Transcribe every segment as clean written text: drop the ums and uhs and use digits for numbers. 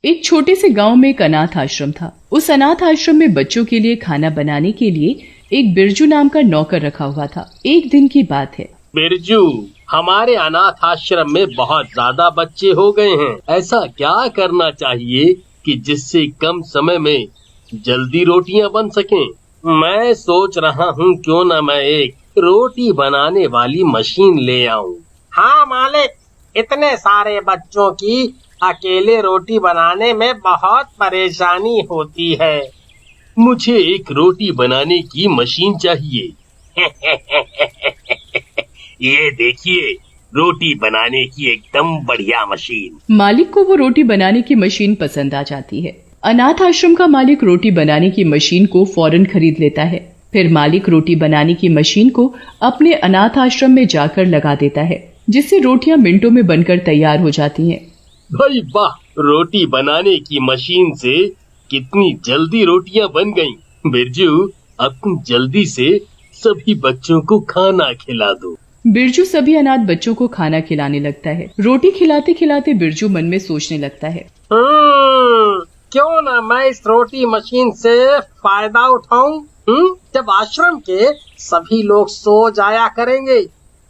एक छोटे से गांव में एक अनाथ आश्रम था। उस अनाथ आश्रम में बच्चों के लिए खाना बनाने के लिए एक बिरजू नाम का नौकर रखा हुआ था। एक दिन की बात है। बिरजू, हमारे अनाथ आश्रम में बहुत ज्यादा बच्चे हो गए हैं। ऐसा क्या करना चाहिए कि जिससे कम समय में जल्दी रोटियां बन सकें? मैं सोच रहा हूँ क्यों न मैं एक रोटी बनाने वाली मशीन ले आऊं। हाँ मालिक, इतने सारे बच्चों की अकेले रोटी बनाने में बहुत परेशानी होती है। मुझे एक रोटी बनाने की मशीन चाहिए। ये देखिए, रोटी बनाने की एकदम बढ़िया मशीन। मालिक को वो रोटी बनाने की मशीन पसंद आ जाती है। अनाथ आश्रम का मालिक रोटी बनाने की मशीन को फौरन खरीद लेता है। फिर मालिक रोटी बनाने की मशीन को अपने अनाथ आश्रम में जाकर लगा देता है, जिससे रोटियां मिनटों में बनकर तैयार हो जाती हैं। भाई वाह, रोटी बनाने की मशीन से कितनी जल्दी रोटियां बन गईं। बिरजू, अब तुम जल्दी से सभी बच्चों को खाना खिला दो। बिरजू सभी अनाथ बच्चों को खाना खिलाने लगता है। रोटी खिलाते खिलाते बिरजू मन में सोचने लगता है, क्यों ना मैं इस रोटी मशीन से फायदा उठाऊं? जब आश्रम के सभी लोग सो जाया करेंगे,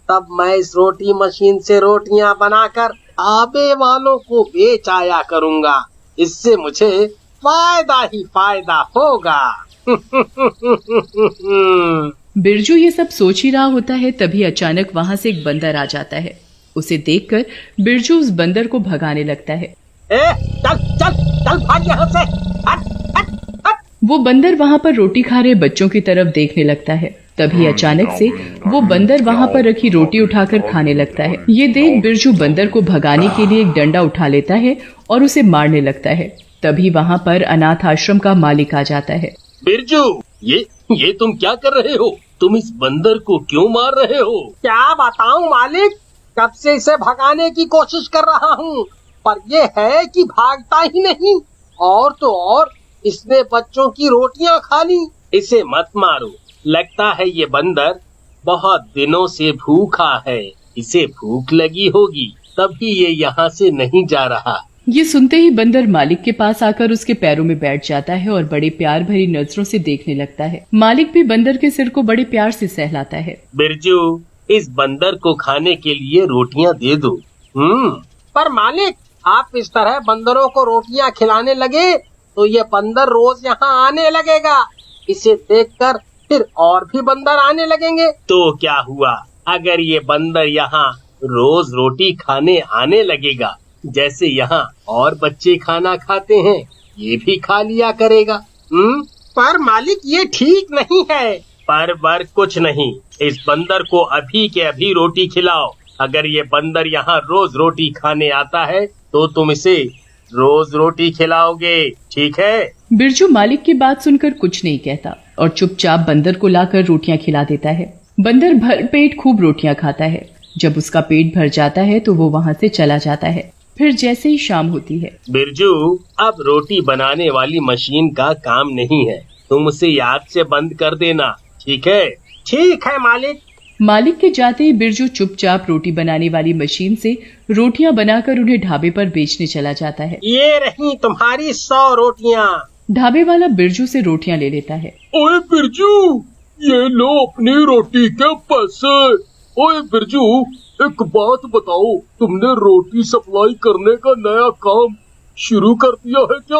तब मैं इस रोटी मशीन से रोटियां बनाकर आबे वालों को बेच आया करूंगा। इससे मुझे फायदा ही फायदा होगा। बिरजू ये सब सोच ही रहा होता है, तभी अचानक वहाँ से एक बंदर आ जाता है। उसे देखकर बिरजू उस बंदर को भगाने लगता है। चल चल चल भाग यहाँ से। हट, हट, हट। वो बंदर वहाँ पर रोटी खा रहे बच्चों की तरफ देखने लगता है। तभी अचानक से वो बंदर वहाँ पर रखी रोटी उठाकर खाने लगता है। ये देख बिरजू बंदर को भगाने के लिए एक डंडा उठा लेता है और उसे मारने लगता है। तभी वहाँ पर अनाथ आश्रम का मालिक आ जाता है। बिरजू, ये तुम क्या कर रहे हो? तुम इस बंदर को क्यों मार रहे हो? क्या बताऊं मालिक, कब से इसे भगाने की कोशिश कर रहा हूँ, पर यह है कि भागता ही नहीं। और तो और इसने बच्चों की रोटियां खा ली। इसे मत मारो, लगता है ये बंदर बहुत दिनों से भूखा है। इसे भूख लगी होगी, तभी ये यहाँ से नहीं जा रहा। ये सुनते ही बंदर मालिक के पास आकर उसके पैरों में बैठ जाता है और बड़े प्यार भरी नजरों से देखने लगता है। मालिक भी बंदर के सिर को बड़े प्यार से सहलाता है। बिरजू, इस बंदर को खाने के लिए रोटियां दे दो। पर मालिक, आप इस तरह बंदरों को रोटियां खिलाने लगे तो ये बंदर रोज यहाँ आने लगेगा। इसे देखकर फिर और भी बंदर आने लगेंगे। तो क्या हुआ अगर ये बंदर यहाँ रोज रोटी खाने आने लगेगा? जैसे यहाँ और बच्चे खाना खाते हैं, ये भी खा लिया करेगा। पर मालिक, ये ठीक नहीं है। पर कुछ नहीं, इस बंदर को अभी के अभी रोटी खिलाओ। अगर ये बंदर यहाँ रोज रोटी खाने आता है तो तुम इसे रोज रोटी खिलाओगे, ठीक है? बिरजू मालिक की बात सुनकर कुछ नहीं कहता और चुपचाप बंदर को लाकर रोटियां खिला देता है। बंदर भर पेट खूब रोटियां खाता है। जब उसका पेट भर जाता है तो वो वहाँ से चला जाता है। फिर जैसे ही शाम होती है। बिरजू, अब रोटी बनाने वाली मशीन का काम नहीं है, तुम उसे याद से बंद कर देना, ठीक है? ठीक है मालिक। मालिक के जाते ही बिरजू चुपचाप रोटी बनाने वाली मशीन से रोटियां बनाकर उन्हें ढाबे पर बेचने चला जाता है। ये रही तुम्हारी 100 रोटियां। ढाबे वाला बिरजू से रोटियां ले लेता है। ओए बिरजू, ये लो अपनी रोटी के पैसे। ओए बिरजू, एक बात बताओ, तुमने रोटी सप्लाई करने का नया काम शुरू कर दिया है क्या?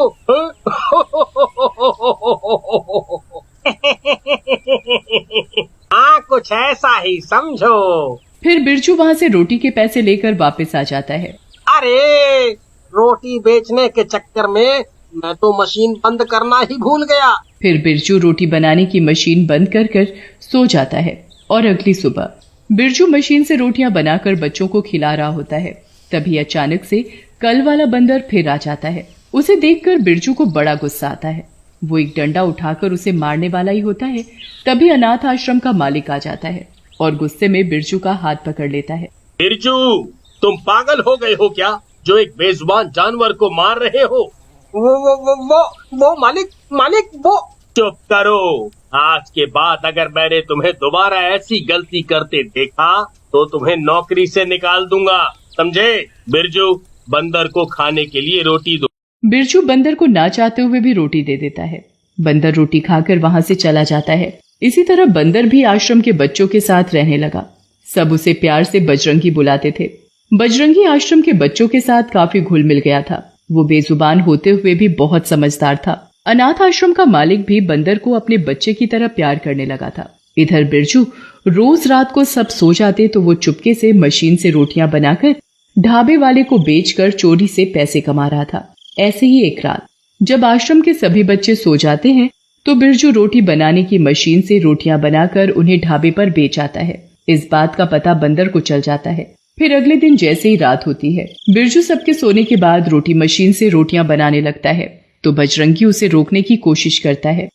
हाँ, कुछ ऐसा ही समझो। फिर बिरजू वहाँ से रोटी के पैसे लेकर वापस आ जाता है। अरे, रोटी बेचने के चक्कर में मैं तो मशीन बंद करना ही भूल गया। फिर बिरजू रोटी बनाने की मशीन बंद कर सो जाता है और अगली सुबह बिरजू मशीन से रोटियां बनाकर बच्चों को खिला रहा होता है। तभी अचानक से कल वाला बंदर फिर आ जाता है। उसे देखकर बिरजू को बड़ा गुस्सा आता है। वो एक डंडा उठाकर उसे मारने वाला ही होता है। तभी अनाथ आश्रम का मालिक आ जाता है और गुस्से में बिरजू का हाथ पकड़ लेता है। बिरजू, तुम पागल हो गए हो क्या, जो एक बेजुबान जानवर को मार रहे हो? वो मालिक वो। चुप करो। आज के बाद अगर मैंने तुम्हें दोबारा ऐसी गलती करते देखा तो तुम्हें नौकरी से निकाल दूंगा, समझे? बिरजू, बंदर को खाने के लिए रोटी दो। बिरजू बंदर को ना चाहते हुए भी रोटी दे देता है। बंदर रोटी खाकर वहां से चला जाता है। इसी तरह बंदर भी आश्रम के बच्चों के साथ रहने लगा। सब उसे प्यार से बजरंगी बुलाते थे। बजरंगी आश्रम के बच्चों के साथ काफी घुल मिल गया था। वो बेजुबान होते हुए भी बहुत समझदार था। अनाथ आश्रम का मालिक भी बंदर को अपने बच्चे की तरह प्यार करने लगा था। इधर बिरजू रोज रात को सब सो जाते तो वो चुपके से मशीन से रोटियां बनाकर ढाबे वाले को बेचकर चोरी से पैसे कमा रहा था। ऐसे ही एक रात जब आश्रम के सभी बच्चे सो जाते हैं तो बिरजू रोटी बनाने की मशीन से रोटियां बनाकर उन्हें ढाबे पर बेच आता है। इस बात का पता बंदर को चल जाता है। फिर अगले दिन जैसे ही रात होती है, बिरजू सबके सोने के बाद रोटी मशीन से रोटियां बनाने लगता है तो बजरंगी उसे रोकने की कोशिश करता है।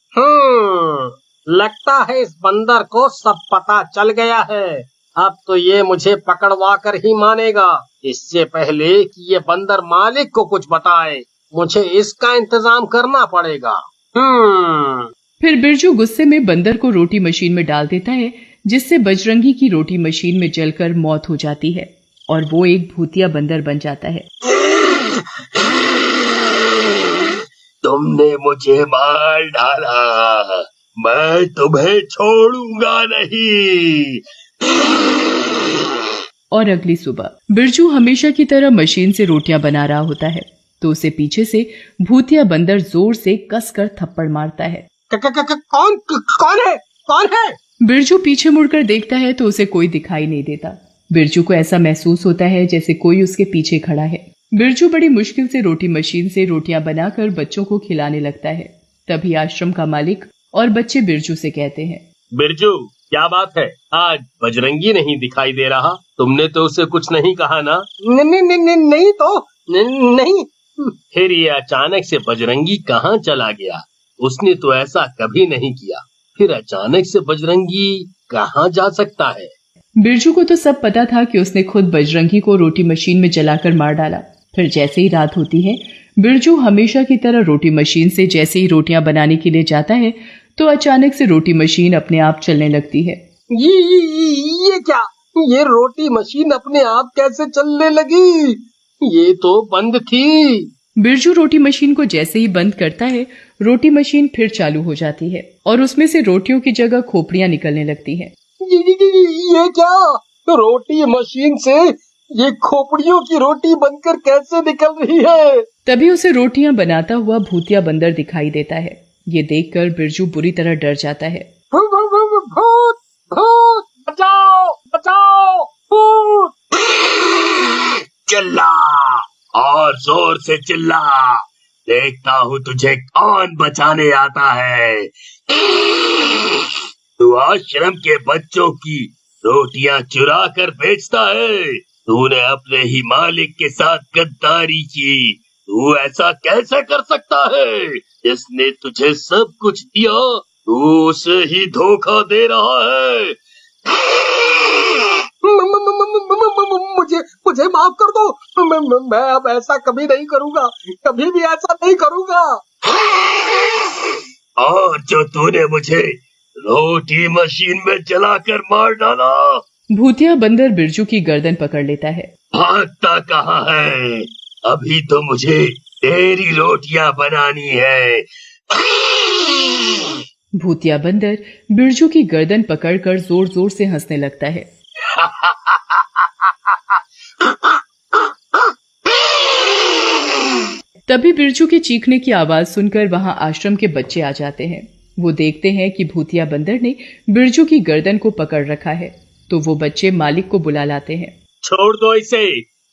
लगता है इस बंदर को सब पता चल गया है। अब तो ये मुझे पकड़वा कर ही मानेगा। इससे पहले कि ये बंदर मालिक को कुछ बताए, मुझे इसका इंतजाम करना पड़ेगा। फिर बिरजू गुस्से में बंदर को रोटी मशीन में डाल देता है, जिससे बजरंगी की रोटी मशीन में जलकर मौत हो जाती है और वो एक भूतिया बंदर बन जाता है। तुमने मुझे मार डाला, मैं तुम्हें छोड़ूंगा नहीं। और अगली सुबह बिरजू हमेशा की तरह मशीन से रोटियां बना रहा होता है तो उसे पीछे से भूतिया बंदर जोर से कसकर थप्पड़ मारता है। कौन है? बिरजू पीछे मुड़कर देखता है तो उसे कोई दिखाई नहीं देता। बिरजू को ऐसा महसूस होता है जैसे कोई उसके पीछे खड़ा है। बिरजू बड़ी मुश्किल से रोटी मशीन से रोटियां बनाकर बच्चों को खिलाने लगता है। तभी आश्रम का मालिक और बच्चे बिरजू से कहते हैं, बिरजू क्या बात है, आज बजरंगी नहीं दिखाई दे रहा? तुमने तो उसे कुछ नहीं कहा ना? नहीं तो नहीं। फिर ये अचानक से बजरंगी कहाँ चला गया? उसने तो ऐसा कभी नहीं किया। फिर अचानक से बजरंगी कहाँ जा सकता है? बिरजू को तो सब पता था कि उसने खुद बजरंगी को रोटी मशीन में जलाकर मार डाला। फिर जैसे ही रात होती है, बिरजू हमेशा की तरह रोटी मशीन से जैसे ही रोटियां बनाने के लिए जाता है तो अचानक से रोटी मशीन अपने आप चलने लगती है। ये क्या? ये रोटी मशीन अपने आप कैसे चलने लगी? ये तो बंद थी। बिरजू रोटी मशीन को जैसे ही बंद करता है, रोटी मशीन फिर चालू हो जाती है और उसमें से रोटियों की जगह खोपड़ियां निकलने लगती हैं। ये क्या? रोटी मशीन से ये खोपड़ियों की रोटी बनकर कैसे निकल रही है? तभी उसे रोटियां बनाता हुआ भूतिया बंदर दिखाई देता है। ये देखकर बिरजू बुरी तरह डर जाता है। भूत भूत बचाओ बचाओ भूत! चिल्ला और जोर से चिल्ला, देखता हूँ तुझे कौन बचाने आता है। तू आश्रम के बच्चों की रोटियां चुरा कर बेचता है। तूने अपने ही मालिक के साथ गद्दारी की। तू ऐसा कैसे कर सकता है? इसने तुझे सब कुछ दिया, तू उसे ही धोखा दे रहा है। मुझे माफ कर दो। मैं अब ऐसा कभी नहीं करूँगा, कभी भी ऐसा नहीं करूँगा। और जो तूने मुझे रोटी मशीन में जलाकर मार डाला। भूतिया बंदर बिरजू की गर्दन पकड़ लेता है। भागता कहाँ है? अभी तो मुझे तेरी रोटियां बनानी है। भूतिया बंदर बिरजू की गर्दन पकड़कर जोर जोर से हंसने लगता है। तभी बिरजू के चीखने की आवाज सुनकर वहां आश्रम के बच्चे आ जाते हैं। वो देखते हैं कि भूतिया बंदर ने बिरजू की गर्दन को पकड़ रखा है तो वो बच्चे मालिक को बुला लाते हैं। छोड़ दो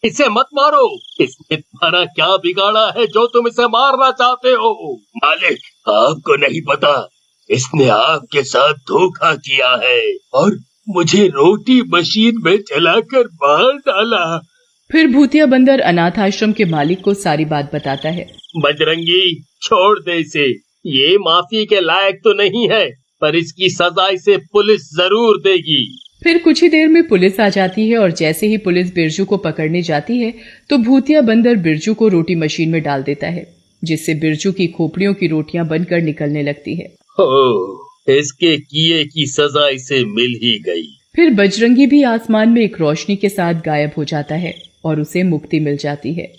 इसे मत मारो। इसने तुम्हारा क्या बिगाड़ा है जो तुम इसे मारना चाहते हो? मालिक, आपको नहीं पता, इसने आपके साथ धोखा किया है और मुझे रोटी मशीन में चलाकर मार डाला। फिर भूतिया बंदर अनाथ आश्रम के मालिक को सारी बात बताता है। बजरंगी, छोड़ दे इसे। ये माफी के लायक तो नहीं है, पर इसकी सजा इसे पुलिस जरूर देगी। फिर कुछ ही देर में पुलिस आ जाती है और जैसे ही पुलिस बिरजू को पकड़ने जाती है तो भूतिया बंदर बिरजू को रोटी मशीन में डाल देता है, जिससे बिरजू की खोपड़ियों की रोटियां बनकर निकलने लगती है। इसके किए की सजा इसे मिल ही गई। फिर बजरंगी भी आसमान में एक रोशनी के साथ गायब हो जाता है और उसे मुक्ति मिल जाती है।